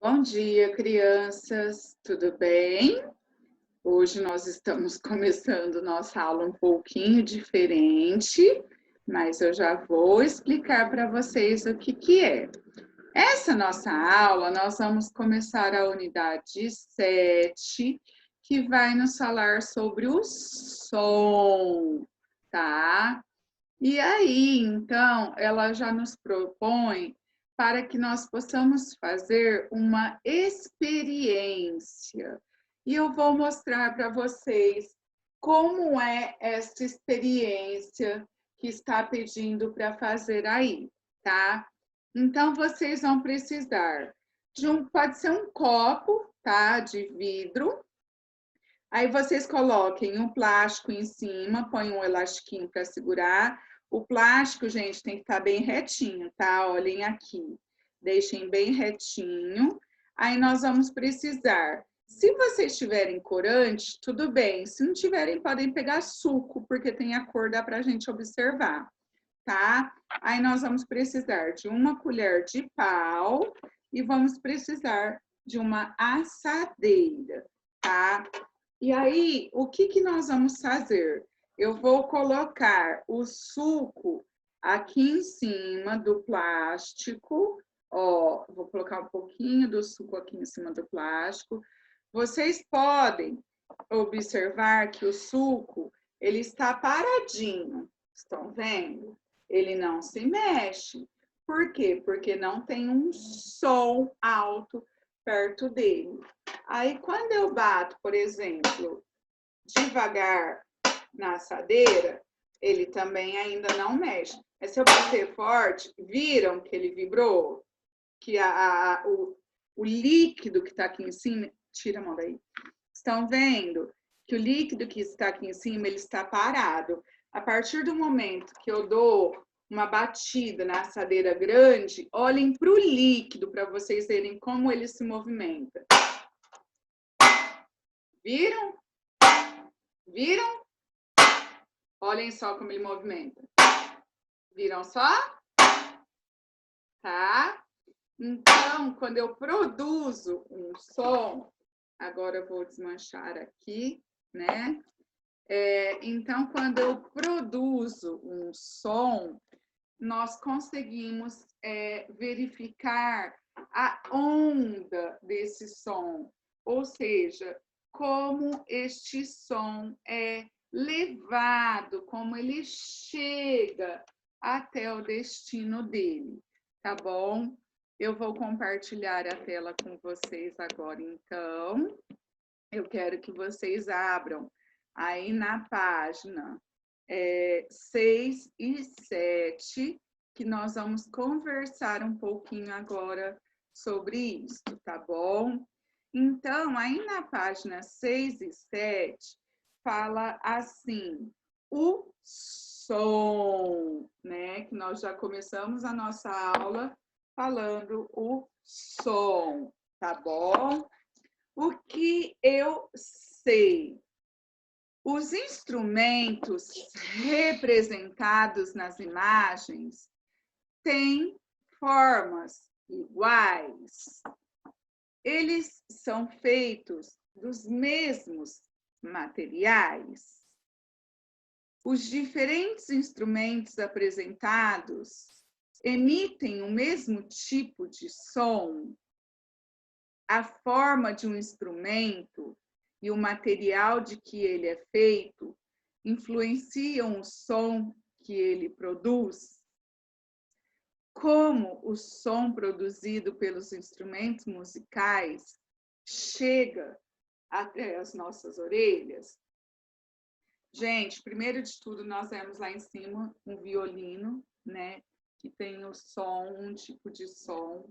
Bom dia, crianças, tudo bem? Hoje nós estamos começando nossa aula um pouquinho diferente, mas eu já vou explicar para vocês o que é. Essa nossa aula, nós vamos começar a unidade 7, que vai nos falar sobre o som, tá? E aí, então, ela já nos propõe para que nós possamos fazer uma experiência. E eu vou mostrar para vocês como é essa experiência que está pedindo para fazer aí, tá? Então, vocês vão precisar pode ser um copo, tá? De vidro. Aí vocês coloquem um plástico em cima, põem um elastiquinho para segurar. O plástico, gente, tem que estar bem retinho, tá? Olhem aqui. Deixem bem retinho. Aí nós vamos precisar. Se vocês tiverem corante, tudo bem. Se não tiverem, podem pegar suco, porque tem a cor, dá pra gente observar, tá? Aí nós vamos precisar de uma colher de pau e vamos precisar de uma assadeira, tá? E aí, o que nós vamos fazer? Eu vou colocar o suco aqui em cima do plástico. Ó, vou colocar um pouquinho do suco aqui em cima do plástico. Vocês podem observar que o suco, ele está paradinho. Estão vendo? Ele não se mexe. Por quê? Porque não tem um som alto perto dele. Aí, quando eu bato, por exemplo, devagar na assadeira, ele também ainda não mexe. Mas se eu bater forte, viram que ele vibrou? Que o líquido que está aqui em cima... Tira a mão daí. Estão vendo que o líquido que está aqui em cima, ele está parado. A partir do momento que eu dou uma batida na assadeira grande, olhem para o líquido para vocês verem como ele se movimenta. Viram? Viram? Olhem só como ele movimenta. Viram só? Tá? Então, quando eu produzo um som, agora eu vou desmanchar aqui, né? Então, quando eu produzo um som, nós conseguimos verificar a onda desse som, ou seja, como este som é levado, como ele chega até o destino dele, tá bom? Eu vou compartilhar a tela com vocês agora, então. Eu quero que vocês abram aí na página 6 e 7, que nós vamos conversar um pouquinho agora sobre isso, tá bom? Então, aí na página 6 e 7, fala assim, o som, né? Que nós já começamos a nossa aula falando o som, tá bom? O que eu sei? Os instrumentos representados nas imagens têm formas iguais. Eles são feitos dos mesmos materiais. Os diferentes instrumentos apresentados emitem o mesmo tipo de som. A forma de um instrumento e o material de que ele é feito influenciam o som que ele produz. Como o som produzido pelos instrumentos musicais chega até as nossas orelhas? Gente, primeiro de tudo, nós vemos lá em cima um violino, né? Que tem o som, um tipo de som.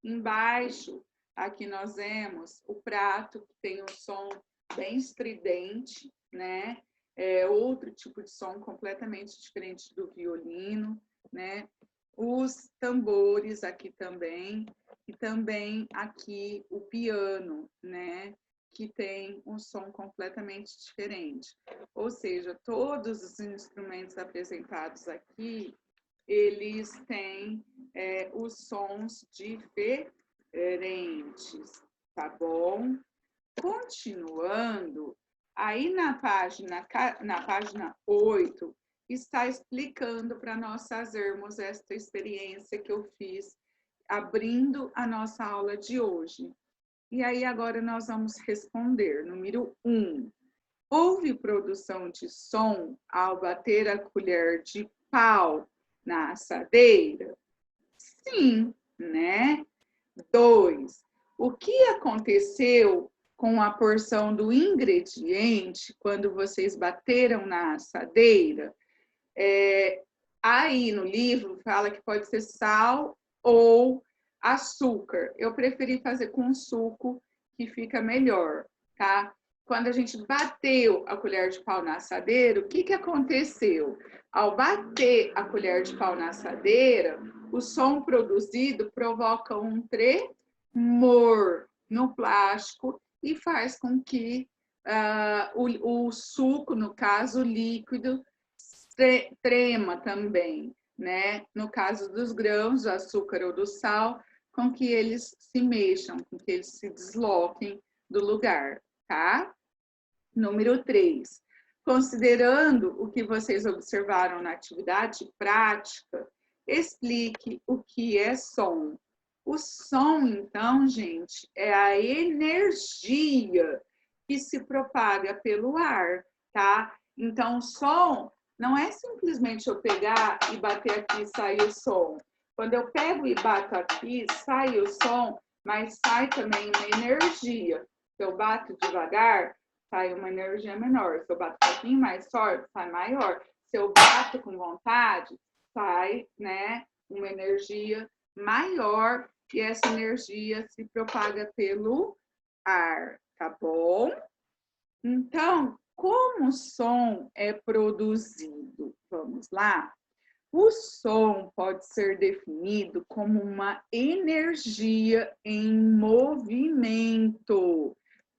Embaixo, aqui nós vemos o prato, que tem um som bem estridente, né? É outro tipo de som completamente diferente do violino, né? Os tambores aqui também, e também aqui o piano, né? Que tem um som completamente diferente. Ou seja, todos os instrumentos apresentados aqui, eles têm os sons diferentes. diferentes, tá bom? Continuando, aí na página 8, está explicando para nós fazermos esta experiência que eu fiz, abrindo a nossa aula de hoje. E aí agora nós vamos responder. Número 1. Houve produção de som ao bater a colher de pau na assadeira? Sim, né? 2. O que aconteceu com a porção do ingrediente quando vocês bateram na assadeira? Aí no livro fala que pode ser sal ou açúcar. Eu preferi fazer com suco, que fica melhor, tá? Quando a gente bateu a colher de pau na assadeira, o que aconteceu? Ao bater a colher de pau na assadeira, o som produzido provoca um tremor no plástico e faz com que o suco, no caso líquido, trema também, né? No caso dos grãos, do açúcar ou do sal, com que eles se mexam, com que eles se desloquem do lugar, tá? Número 3. Considerando o que vocês observaram na atividade prática, explique o que é som. O som, então, gente, é a energia que se propaga pelo ar, tá? Então, o som não é simplesmente eu pegar e bater aqui e sair o som. Quando eu pego e bato aqui, sai o som, mas sai também uma energia. Se eu bato devagar, sai uma energia menor. Se eu bato um pouquinho mais forte, sai maior. Se eu bato com vontade, sai, né, uma energia maior e essa energia se propaga pelo ar, tá bom? Então, como o som é produzido? Vamos lá? O som pode ser definido como uma energia em movimento.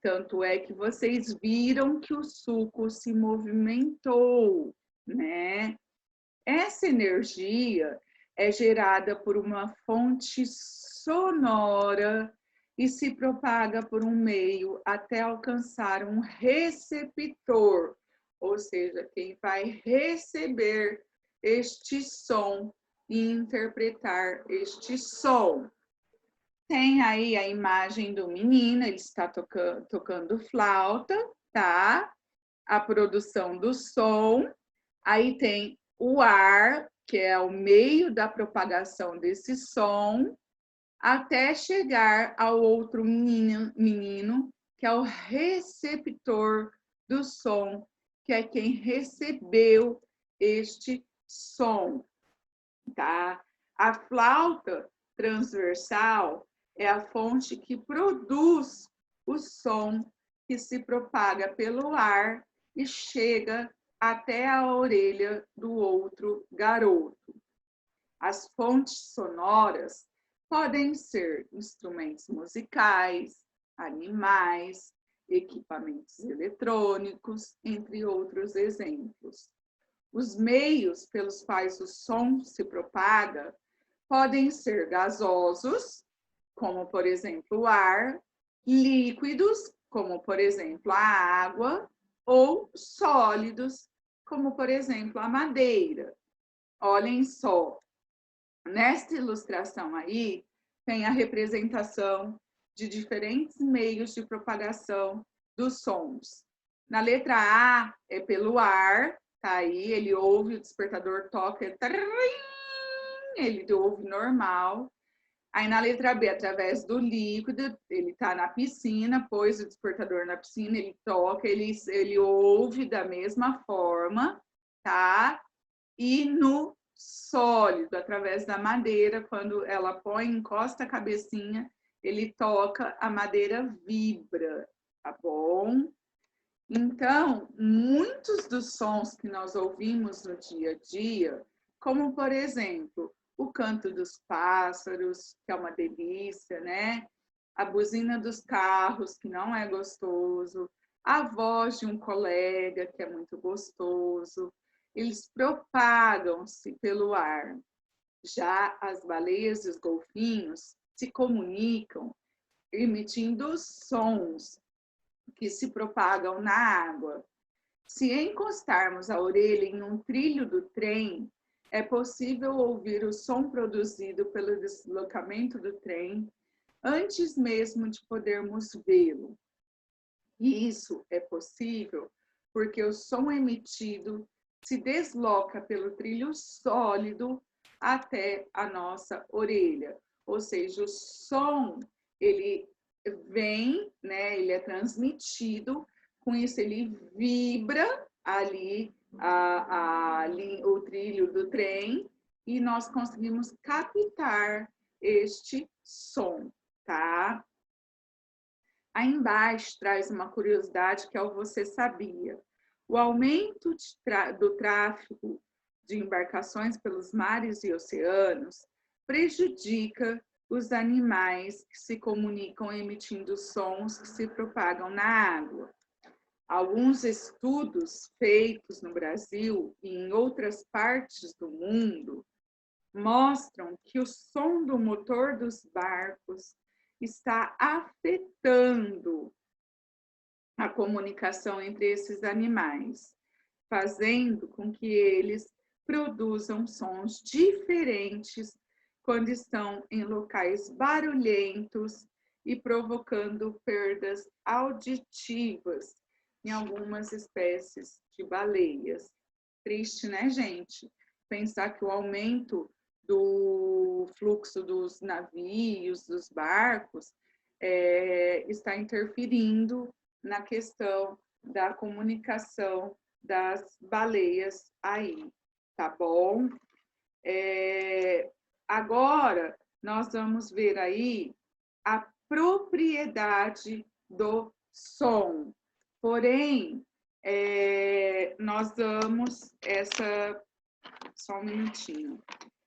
Tanto é que vocês viram que o suco se movimentou, né? Essa energia é gerada por uma fonte sonora e se propaga por um meio até alcançar um receptor, ou seja, quem vai receber este som e interpretar este som. Tem aí a imagem do menino, ele está tocando flauta, tá? A produção do som. Aí tem o ar, que é o meio da propagação desse som, até chegar ao outro menino, que é o receptor do som, que é quem recebeu este som, tá? A flauta transversal é a fonte que produz o som que se propaga pelo ar e chega até a orelha do outro garoto. As fontes sonoras podem ser instrumentos musicais, animais, equipamentos eletrônicos, entre outros exemplos. Os meios pelos quais o som se propaga podem ser gasosos, como por exemplo o ar, líquidos, como por exemplo a água, ou sólidos, como por exemplo a madeira. Olhem só, nesta ilustração aí, tem a representação de diferentes meios de propagação dos sons. Na letra A é pelo ar, tá aí, ele ouve, o despertador toca, ele ouve normal. Aí na letra B, através do líquido, ele está na piscina, pôs o despertador na piscina, ele toca, ele ouve da mesma forma, tá? E no sólido, através da madeira, quando ela põe, encosta a cabecinha, ele toca, a madeira vibra, tá bom? Então, muitos dos sons que nós ouvimos no dia a dia, como por exemplo, o canto dos pássaros, que é uma delícia, né? A buzina dos carros, que não é gostoso, a voz de um colega, que é muito gostoso, eles propagam-se pelo ar. Já as baleias e os golfinhos se comunicam emitindo sons que se propagam na água. Se encostarmos a orelha em um trilho do trem, é possível ouvir o som produzido pelo deslocamento do trem antes mesmo de podermos vê-lo. E isso é possível porque o som emitido se desloca pelo trilho sólido até a nossa orelha. Ou seja, o som, ele vem, né, ele é transmitido, com isso ele vibra ali o trilho do trem e nós conseguimos captar este som, tá? Aí embaixo traz uma curiosidade que é o você sabia. O aumento do tráfego de embarcações pelos mares e oceanos prejudica os animais que se comunicam emitindo sons que se propagam na água. Alguns estudos feitos no Brasil e em outras partes do mundo mostram que o som do motor dos barcos está afetando a comunicação entre esses animais, fazendo com que eles produzam sons diferentes quando estão em locais barulhentos e provocando perdas auditivas em algumas espécies de baleias. Triste, né, gente? Pensar que o aumento do fluxo dos navios, dos barcos, está interferindo na questão da comunicação das baleias aí, tá bom? Agora, nós vamos ver aí a propriedade do som. Porém, nós damos só um minutinho.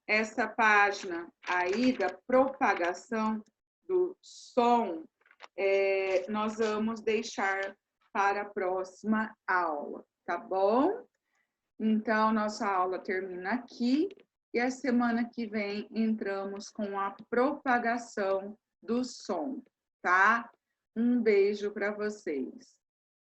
Essa página aí da propagação do som, nós vamos deixar para a próxima aula, tá bom? Então, nossa aula termina aqui e a semana que vem entramos com a propagação do som, tá? Um beijo para vocês.